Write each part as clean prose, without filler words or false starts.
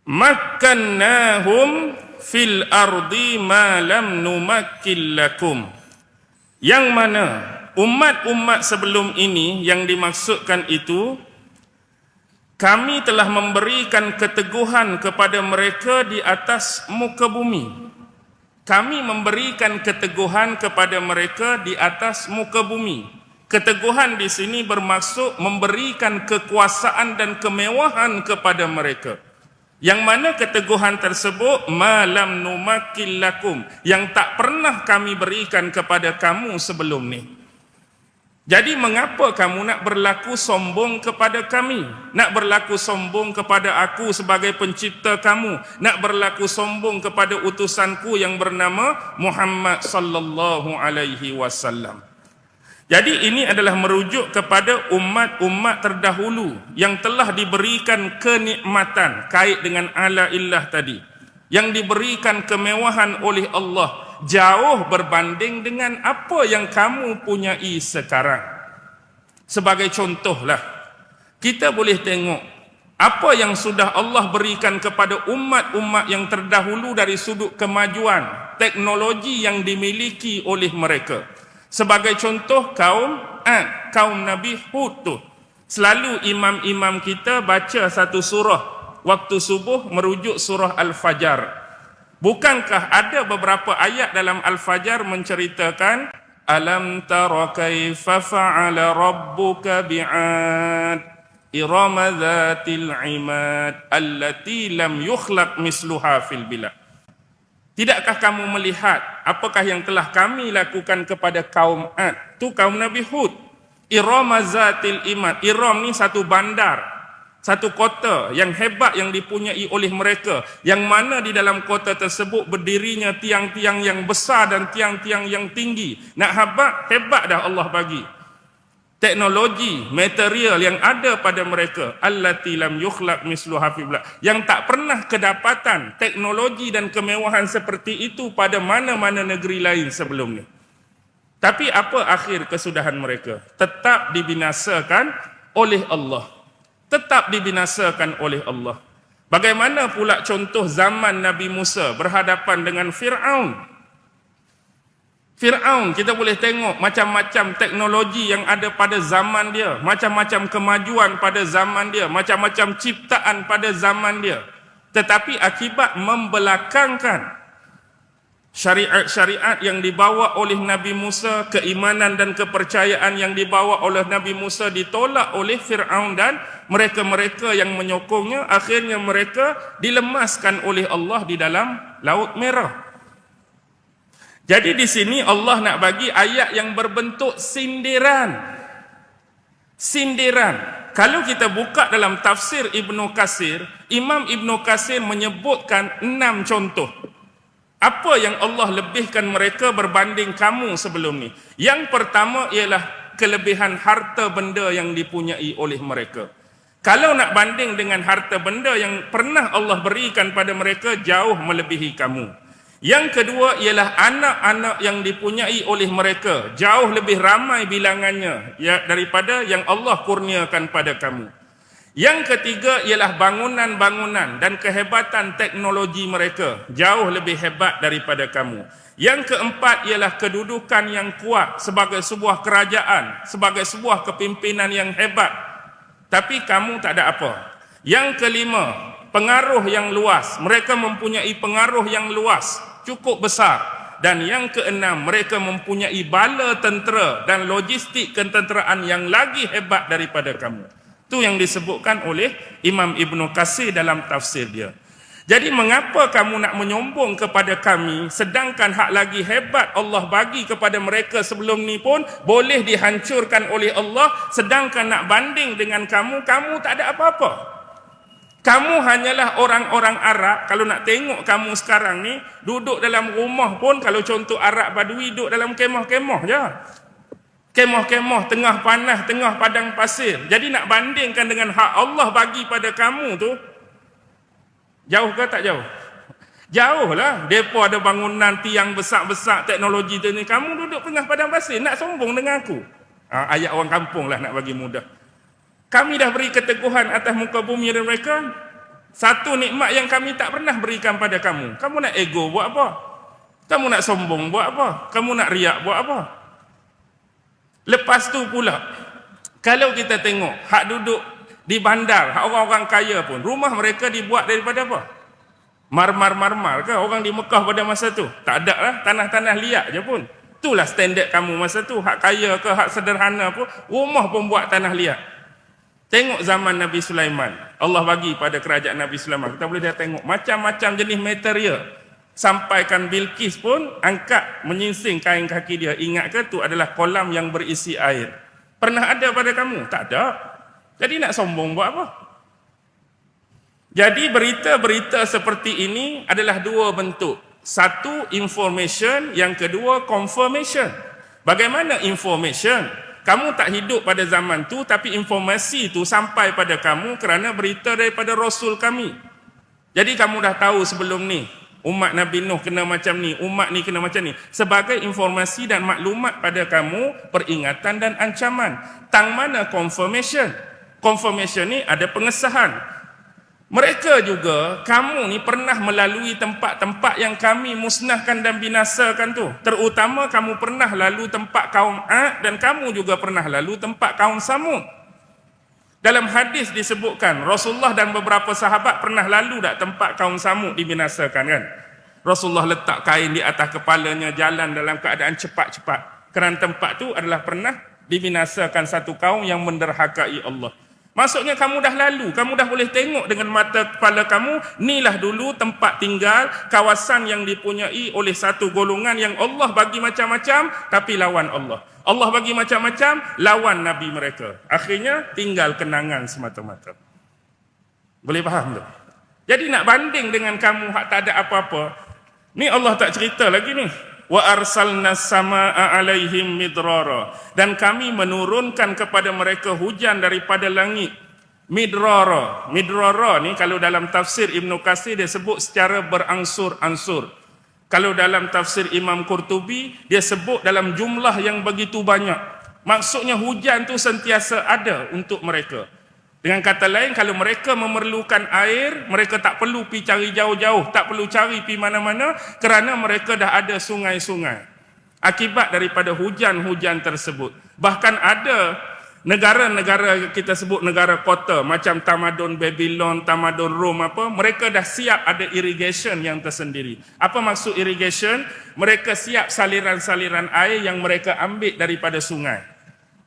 makkannahum fil ardi ma lam numakkil lakum. Yang mana umat-umat sebelum ini yang dimaksudkan itu, kami telah memberikan keteguhan kepada mereka di atas muka bumi. Kami memberikan keteguhan kepada mereka di atas muka bumi. Keteguhan di sini bermaksud memberikan kekuasaan dan kemewahan kepada mereka. Yang mana keteguhan tersebut malam numakil lakum, yang tak pernah kami berikan kepada kamu sebelum ni. Jadi mengapa kamu nak berlaku sombong kepada kami? Nak berlaku sombong kepada aku sebagai pencipta kamu? Nak berlaku sombong kepada utusanku yang bernama Muhammad sallallahu alaihi wasallam? Jadi ini adalah merujuk kepada umat-umat terdahulu yang telah diberikan kenikmatan kait dengan ala illah tadi, yang diberikan kemewahan oleh Allah, jauh berbanding dengan apa yang kamu punyai sekarang. Sebagai contohlah, kita boleh tengok apa yang sudah Allah berikan kepada umat-umat yang terdahulu dari sudut kemajuan teknologi yang dimiliki oleh mereka. Sebagai contoh kaum Ad, kaum Nabi Hud tu, selalu imam-imam kita baca satu surah waktu subuh merujuk surah Al-Fajr. Bukankah ada beberapa ayat dalam Al-Fajr menceritakan alam tara kaifa fa'ala rabbuka bi'ad irama dzatil imad allati lam yukhlaq misluha fil bilad. Tidakkah kamu melihat apakah yang telah kami lakukan kepada kaum Ad, tu kaum Nabi Hud. Irama dzatil imad, Iram ni satu bandar, satu kota yang hebat yang dipunyai oleh mereka, yang mana di dalam kota tersebut berdirinya tiang-tiang yang besar dan tiang-tiang yang tinggi. Nak hebat dah Allah bagi. Teknologi, material yang ada pada mereka, allati lam yukhlaq misluha fil bilad, yang tak pernah kedapatan teknologi dan kemewahan seperti itu pada mana-mana negeri lain sebelum ni. Tapi apa akhir kesudahan mereka? Tetap dibinasakan oleh Allah. Tetap dibinasakan oleh Allah. Bagaimana pula contoh zaman Nabi Musa berhadapan dengan Fir'aun? Fir'aun kita boleh tengok macam-macam teknologi yang ada pada zaman dia, macam-macam kemajuan pada zaman dia, macam-macam ciptaan pada zaman dia. Tetapi akibat membelakangkan syariat-syariat yang dibawa oleh Nabi Musa, keimanan dan kepercayaan yang dibawa oleh Nabi Musa ditolak oleh Fir'aun dan mereka-mereka yang menyokongnya. Akhirnya mereka dilemaskan oleh Allah di dalam Laut Merah. Jadi di sini Allah nak bagi ayat yang berbentuk sindiran. Sindiran. Kalau kita buka dalam tafsir Ibnu Katsir, Imam Ibnu Katsir menyebutkan 6 contoh. Apa yang Allah lebihkan mereka berbanding kamu sebelum ni? Yang pertama ialah kelebihan harta benda yang dipunyai oleh mereka. Kalau nak banding dengan harta benda yang pernah Allah berikan pada mereka, jauh melebihi kamu. Yang kedua ialah anak-anak yang dipunyai oleh mereka, jauh lebih ramai bilangannya daripada yang Allah kurniakan pada kamu. Yang ketiga ialah bangunan-bangunan dan kehebatan teknologi mereka, jauh lebih hebat daripada kamu. Yang keempat ialah kedudukan yang kuat sebagai sebuah kerajaan, sebagai sebuah kepimpinan yang hebat. Tapi kamu tak ada apa. Yang kelima, pengaruh yang luas. Mereka mempunyai pengaruh yang luas, cukup besar. Dan yang keenam, mereka mempunyai bala tentera dan logistik ketenteraan yang lagi hebat daripada kamu. Itu yang disebutkan oleh Imam Ibnu Katsir dalam tafsir dia. Jadi mengapa kamu nak menyombong kepada kami, sedangkan hak lagi hebat Allah bagi kepada mereka sebelum ni pun boleh dihancurkan oleh Allah, sedangkan nak banding dengan kamu, kamu tak ada apa-apa. Kamu hanyalah orang-orang Arab. Kalau nak tengok kamu sekarang ni, duduk dalam rumah pun, kalau contoh Arab Badui, duduk dalam kemah-kemah je. Kemah-kemah, tengah panas, tengah padang pasir. Jadi nak bandingkan dengan hak Allah bagi pada kamu tu, jauh ke tak jauh? Jauh lah. Mereka ada bangunan tiang besar-besar, teknologi tu ni. Kamu duduk tengah padang pasir, nak sombong dengan aku? Ayat orang kampung lah nak bagi mudah. Kami dah beri keteguhan atas muka bumi dan mereka. Satu nikmat yang kami tak pernah berikan pada kamu. Kamu nak ego buat apa? Kamu nak sombong buat apa? Kamu nak riak buat apa? Lepas tu pula, kalau kita tengok hak duduk di bandar, hak orang-orang kaya pun, rumah mereka dibuat daripada apa? Marmar ke orang di Mekah pada masa tu? Tak ada lah, tanah-tanah liat je pun. Itulah standard kamu masa tu. Hak kaya ke, hak sederhana pun, rumah pun buat tanah liat. Tengok zaman Nabi Sulaiman. Allah bagi pada kerajaan Nabi Sulaiman. Kita boleh dah tengok macam-macam jenis material. Sampaikan Bilqis pun angkat menyingsing kain kaki dia. Ingat ke tu adalah kolam yang berisi air? Pernah ada pada kamu? Tak ada. Jadi nak sombong buat apa? Jadi berita-berita seperti ini adalah dua bentuk. Satu, information. Yang kedua, confirmation. Bagaimana information? Kamu tak hidup pada zaman tu, tapi informasi tu sampai pada kamu kerana berita daripada Rasul kami. Jadi kamu dah tahu sebelum ni, umat Nabi Nuh kena macam ni, umat ni kena macam ni. Sebagai informasi dan maklumat pada kamu, peringatan dan ancaman. Tang mana confirmation? Confirmation ni ada pengesahan. Mereka juga, kamu ni pernah melalui tempat-tempat yang kami musnahkan dan binasakan tu. Terutama kamu pernah lalu tempat kaum Ad dan kamu juga pernah lalu tempat kaum Samud. Dalam hadis disebutkan, Rasulullah dan beberapa sahabat pernah lalu tak tempat kaum Samud dibinasakan kan? Rasulullah letak kain di atas kepalanya, jalan dalam keadaan cepat-cepat. Kerana tempat tu adalah pernah dibinasakan satu kaum yang menderhakai Allah. Maksudnya kamu dah lalu, kamu dah boleh tengok dengan mata kepala kamu, inilah dulu tempat tinggal, kawasan yang dipunyai oleh satu golongan yang Allah bagi macam-macam, tapi lawan Allah. Allah bagi macam-macam, lawan Nabi mereka. Akhirnya tinggal kenangan semata-mata. Boleh faham tak? Jadi nak banding dengan kamu hak tak ada apa-apa, ni Allah tak cerita lagi ni. Wa arsalnas samaa alaihim midrara, dan kami menurunkan kepada mereka hujan daripada langit. Midrara ni kalau dalam tafsir Ibn Katsir dia sebut secara berangsur-angsur. Kalau dalam tafsir Imam Qurtubi dia sebut dalam jumlah yang begitu banyak. Maksudnya hujan tu sentiasa ada untuk mereka. Dengan kata lain, kalau mereka memerlukan air, mereka tak perlu pergi cari jauh-jauh, tak perlu cari pergi mana-mana, kerana mereka dah ada sungai-sungai. Akibat daripada hujan-hujan tersebut. Bahkan ada negara-negara, kita sebut negara kota, macam tamadun Babylon, tamadun Rom apa, mereka dah siap ada irrigation yang tersendiri. Apa maksud irrigation? Mereka siap saliran-saliran air yang mereka ambil daripada sungai.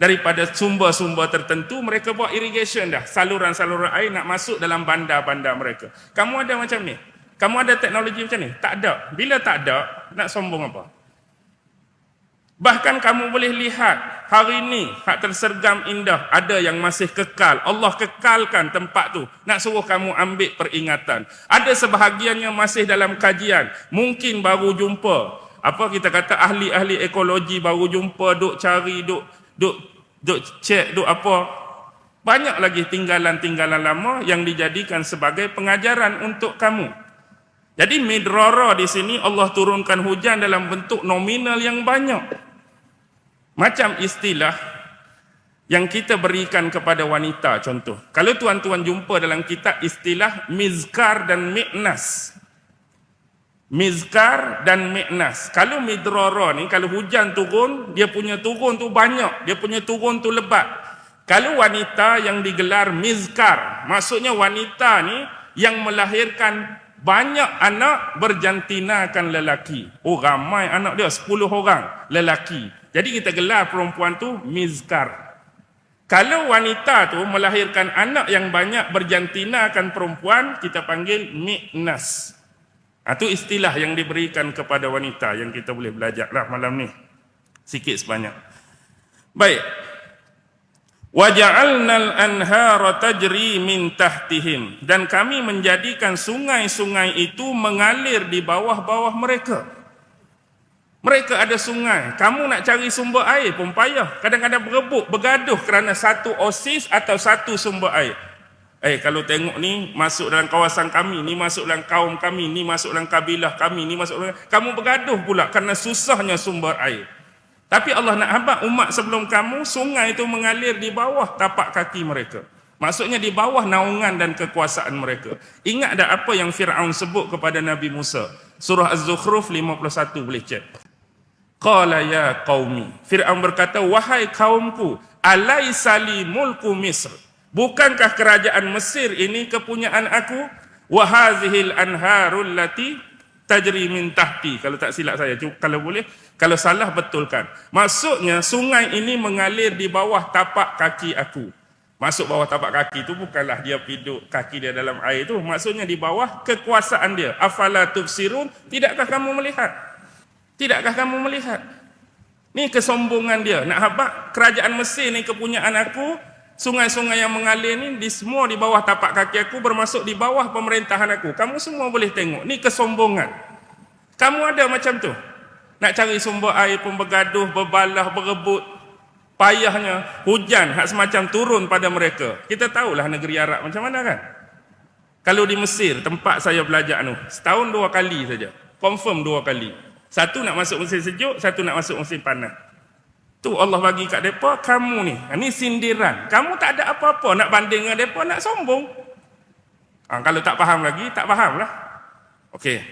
Daripada sumber-sumber tertentu, mereka buat irrigation dah. Saluran-saluran air nak masuk dalam bandar-bandar mereka. Kamu ada macam ni? Kamu ada teknologi macam ni? Tak ada. Bila tak ada, nak sombong apa? Bahkan kamu boleh lihat, hari ni, hak tersergam indah, ada yang masih kekal. Allah kekalkan tempat tu. Nak suruh kamu ambil peringatan. Ada sebahagian yang masih dalam kajian. Mungkin baru jumpa. Apa kita kata, ahli-ahli ekologi baru jumpa, duk cari, duk cek, duk apa. Banyak lagi tinggalan-tinggalan lama yang dijadikan sebagai pengajaran untuk kamu. Jadi midrara di sini Allah turunkan hujan dalam bentuk nominal yang banyak. Macam istilah yang kita berikan kepada wanita contoh. Kalau tuan-tuan jumpa dalam kitab istilah mizkar dan mi'nas. Mizkar dan mi'nas. Kalau midrara ni, kalau hujan turun, dia punya turun tu banyak. Dia punya turun tu lebat. Kalau wanita yang digelar mizkar, maksudnya wanita ni yang melahirkan banyak anak berjantinakan lelaki. Oh ramai anak dia, 10 orang lelaki. Jadi kita gelar perempuan tu mizkar. Kalau wanita tu melahirkan anak yang banyak berjantinakan perempuan, kita panggil mi'nas. Itu istilah yang diberikan kepada wanita yang kita boleh belajar lah malam ni. Sikit sebanyak. Baik. Waja'alnal anhara tajri min tahtihim, dan kami menjadikan sungai-sungai itu mengalir di bawah-bawah mereka. Mereka ada sungai, kamu nak cari sumber air pun payah. Kadang-kadang berebut, bergaduh kerana satu oasis atau satu sumber air. Kalau tengok ni masuk dalam kawasan kami, ni masuk dalam kaum kami, ni masuk dalam kabilah kami, ni masuk dalam, kamu bergaduh pula kerana susahnya sumber air. Tapi Allah nak habaq umat sebelum kamu, sungai itu mengalir di bawah tapak kaki mereka. Maksudnya di bawah naungan dan kekuasaan mereka. Ingat tak apa yang Fir'aun sebut kepada Nabi Musa? Surah Az-Zukhruf 51, boleh cek. Qala ya qaumi. Fir'aun berkata, wahai kaumku, alaisa li mulku Misr. Bukankah kerajaan Mesir ini kepunyaan aku? Wa hazihil anharul lati tajri min tahti. Kalau tak silap saya, kalau boleh, kalau salah betulkan. Maksudnya sungai ini mengalir di bawah tapak kaki aku. Masuk bawah tapak kaki itu bukanlah dia piduk kaki dia dalam air itu. Maksudnya di bawah kekuasaan dia. Afala tubsirun, tidakkah kamu melihat? Tidakkah kamu melihat? Ni kesombongan dia. Nak habaq kerajaan Mesir ni kepunyaan aku. Sungai-sungai yang mengalir ni semua di bawah tapak kaki aku, bermasuk di bawah pemerintahan aku. Kamu semua boleh tengok. Ni kesombongan. Kamu ada macam tu. Nak cari sumber air pun bergaduh, berbalah, berebut. Payahnya hujan hak semacam turun pada mereka. Kita tahulah negeri Arab macam mana kan. Kalau di Mesir, tempat saya belajar setahun 2 kali saja. Confirm 2 kali. Satu nak masuk musim sejuk, satu nak masuk musim panas. Tu Allah bagi kat mereka, kamu ni. Ini sindiran. Kamu tak ada apa-apa nak banding dengan mereka, nak sombong. Kalau tak faham lagi, tak faham lah. Okey.